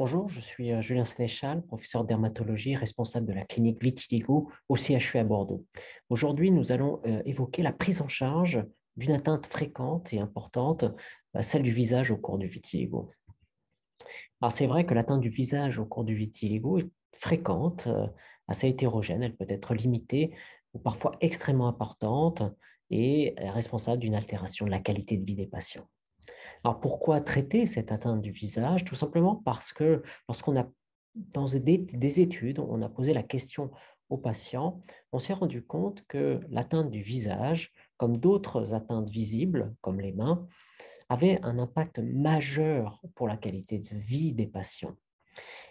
Bonjour, je suis Julien Sénéchal, professeur de dermatologie, responsable de la clinique Vitiligo au CHU à Bordeaux. Aujourd'hui, nous allons évoquer la prise en charge d'une atteinte fréquente et importante, celle du visage au cours du vitiligo. Alors, c'est vrai que l'atteinte du visage au cours du vitiligo est fréquente, assez hétérogène, elle peut être limitée ou parfois extrêmement importante et responsable d'une altération de la qualité de vie des patients. Alors pourquoi traiter cette atteinte du visage? Tout simplement parce que lorsqu'on a, dans des études, on a posé la question aux patients, on s'est rendu compte que l'atteinte du visage, comme d'autres atteintes visibles, comme les mains, avait un impact majeur pour la qualité de vie des patients.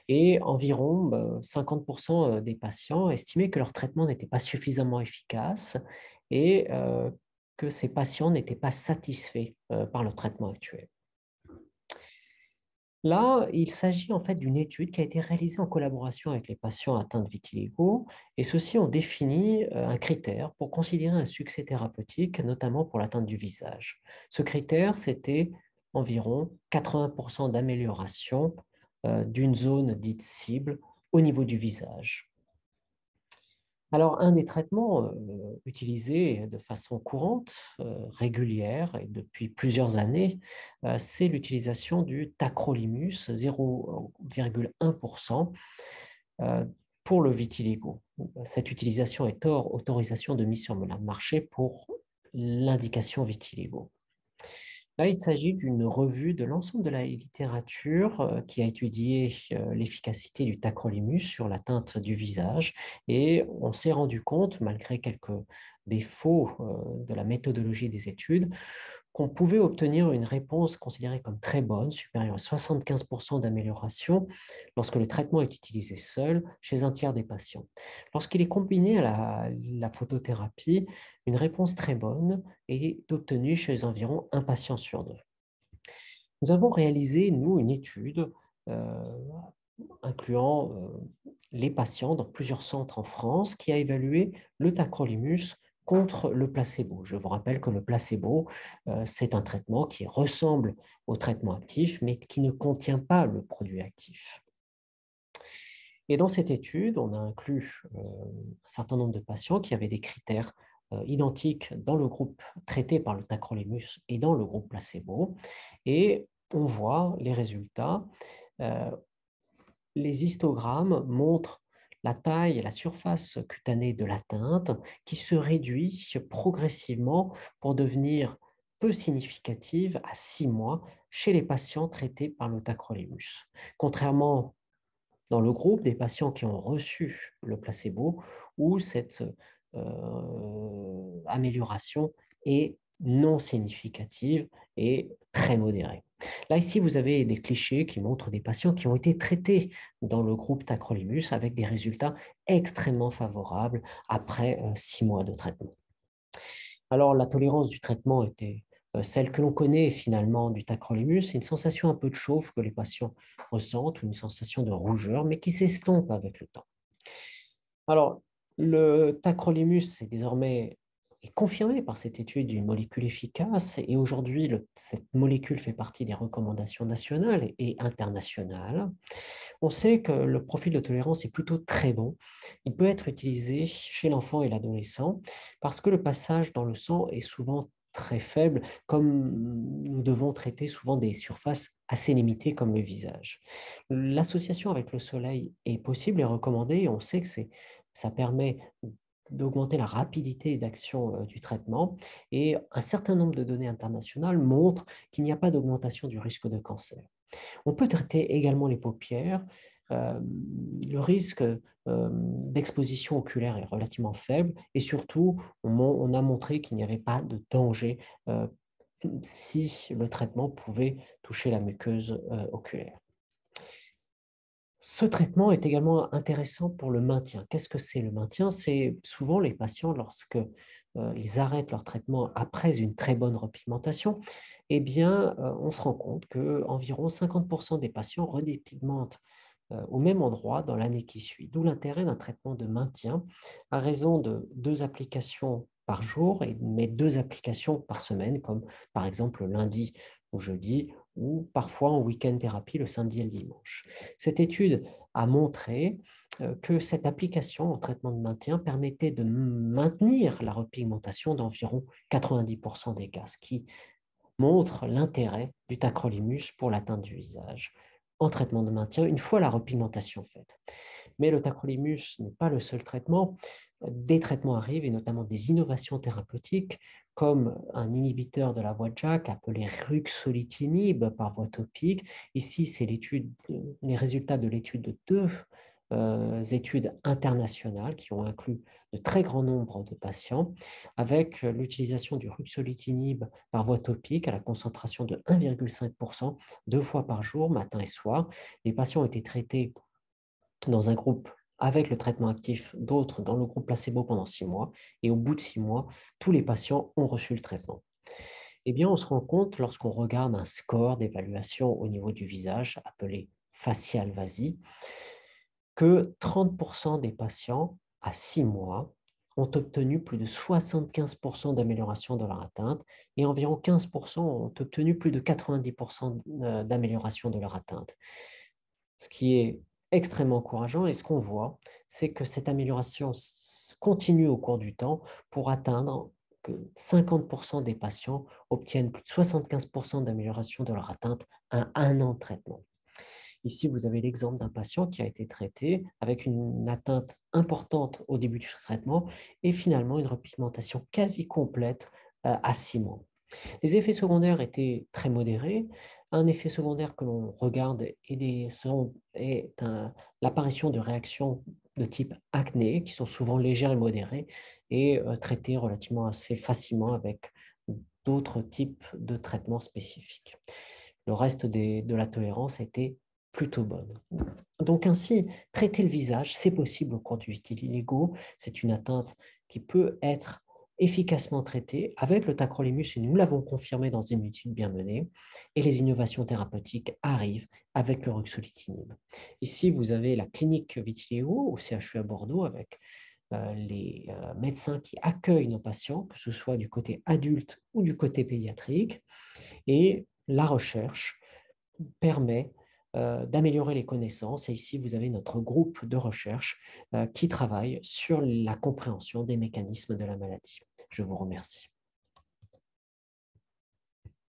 Et environ 50% des patients estimaient que leur traitement n'était pas suffisamment efficace et que ces patients n'étaient pas satisfaits par le traitement actuel. Là, il s'agit en fait d'une étude qui a été réalisée en collaboration avec les patients atteints de vitiligo, et ceux-ci ont défini un critère pour considérer un succès thérapeutique, notamment pour l'atteinte du visage. Ce critère, c'était environ 80% d'amélioration d'une zone dite cible au niveau du visage. Alors, un des traitements utilisés de façon courante, régulière et depuis plusieurs années, c'est l'utilisation du tacrolimus 0,1% euh, pour le vitiligo. Cette utilisation est hors autorisation de mise sur le marché pour l'indication vitiligo. Là, il s'agit d'une revue de l'ensemble de la littérature qui a étudié l'efficacité du tacrolimus sur l'atteinte du visage, et on s'est rendu compte, malgré quelques défauts de la méthodologie des études, qu'on pouvait obtenir une réponse considérée comme très bonne, supérieure à 75% d'amélioration, lorsque le traitement est utilisé seul chez un tiers des patients. Lorsqu'il est combiné à la photothérapie, une réponse très bonne est obtenue chez environ un patient sur deux. Nous avons réalisé, nous, une étude euh, incluant les patients dans plusieurs centres en France qui a évalué le tacrolimus contre le placebo. Je vous rappelle que le placebo, c'est un traitement qui ressemble au traitement actif, mais qui ne contient pas le produit actif. Et dans cette étude, on a inclus un certain nombre de patients qui avaient des critères identiques dans le groupe traité par le tacrolimus et dans le groupe placebo. Et on voit les résultats. Euh, les histogrammes montrent la taille et la surface cutanée de l'atteinte qui se réduit progressivement pour devenir peu significative à 6 mois chez les patients traités par le tacrolimus. Contrairement dans le groupe des patients qui ont reçu le placebo, où cette amélioration est non significative et très modérée. Là, ici, vous avez des clichés qui montrent des patients qui ont été traités dans le groupe tacrolimus avec des résultats extrêmement favorables après 6 mois de traitement. Alors, la tolérance du traitement était celle que l'on connaît finalement du tacrolimus, c'est une sensation un peu de chauffe que les patients ressentent, ou une sensation de rougeur, mais qui s'estompe avec le temps. Alors, le tacrolimus est désormais confirmé par cette étude d'une molécule efficace, et aujourd'hui, cette molécule fait partie des recommandations nationales et internationales. On sait que le profil de tolérance est plutôt très bon. Il peut être utilisé chez l'enfant et l'adolescent parce que le passage dans le sang est souvent très faible, comme nous devons traiter souvent des surfaces assez limitées comme le visage. L'association avec le soleil est possible et recommandée, et on sait que ça permet d'augmenter la rapidité d'action du traitement, et un certain nombre de données internationales montrent qu'il n'y a pas d'augmentation du risque de cancer. On peut traiter également les paupières. Le risque d'exposition oculaire est relativement faible, et surtout, on a montré qu'il n'y avait pas de danger si le traitement pouvait toucher la muqueuse oculaire. Ce traitement est également intéressant pour le maintien. Qu'est-ce que c'est le maintien? C'est souvent les patients, lorsque ils arrêtent leur traitement après une très bonne repigmentation, eh bien, on se rend compte qu'environ 50% des patients redépigmentent au même endroit dans l'année qui suit. D'où l'intérêt d'un traitement de maintien à raison de 2 applications par jour, mais 2 applications par semaine, comme par exemple lundi ou jeudi, ou parfois en week-end thérapie le samedi et le dimanche. Cette étude a montré que cette application en traitement de maintien permettait de maintenir la repigmentation d'environ 90% des cas, ce qui montre l'intérêt du tacrolimus pour l'atteinte du visage en traitement de maintien une fois la repigmentation faite. Mais le tacrolimus n'est pas le seul traitement. Des traitements arrivent, et notamment des innovations thérapeutiques, comme un inhibiteur de la voie de Jack appelé ruxolitinib par voie topique. Ici, c'est les résultats de l'étude de deux études internationales qui ont inclus de très grands nombres de patients, avec l'utilisation du ruxolitinib par voie topique à la concentration de 1,5% 2 fois par jour, matin et soir. Les patients ont été traités dans un groupe avec le traitement actif, d'autres dans le groupe placebo pendant 6 mois. Et au bout de 6 mois, tous les patients ont reçu le traitement. Eh bien, on se rend compte, lorsqu'on regarde un score d'évaluation au niveau du visage, appelé facial VASI, que 30% des patients à 6 mois ont obtenu plus de 75% d'amélioration de leur atteinte et environ 15% ont obtenu plus de 90% d'amélioration de leur atteinte. Ce qui est extrêmement encourageant, et ce qu'on voit, c'est que cette amélioration continue au cours du temps pour atteindre que 50% des patients obtiennent plus de 75% d'amélioration de leur atteinte à 1 an de traitement. Ici, vous avez l'exemple d'un patient qui a été traité avec une atteinte importante au début du traitement et finalement une repigmentation quasi complète à 6 mois. Les effets secondaires étaient très modérés. Un effet secondaire que l'on regarde est l'apparition de réactions de type acné, qui sont souvent légères et modérées, et traitées relativement assez facilement avec d'autres types de traitements spécifiques. Le reste de la tolérance était plutôt bonne. Donc ainsi, traiter le visage, c'est possible au cours du vitiligo. C'est une atteinte qui peut être efficacement traitée avec le tacrolimus, et nous l'avons confirmé dans une étude bien menée, et les innovations thérapeutiques arrivent avec le ruxolitinib. Ici, vous avez la clinique vitiligo au CHU à Bordeaux avec les médecins qui accueillent nos patients, que ce soit du côté adulte ou du côté pédiatrique, et la recherche permet d'améliorer les connaissances. Et ici, vous avez notre groupe de recherche qui travaille sur la compréhension des mécanismes de la maladie. Je vous remercie.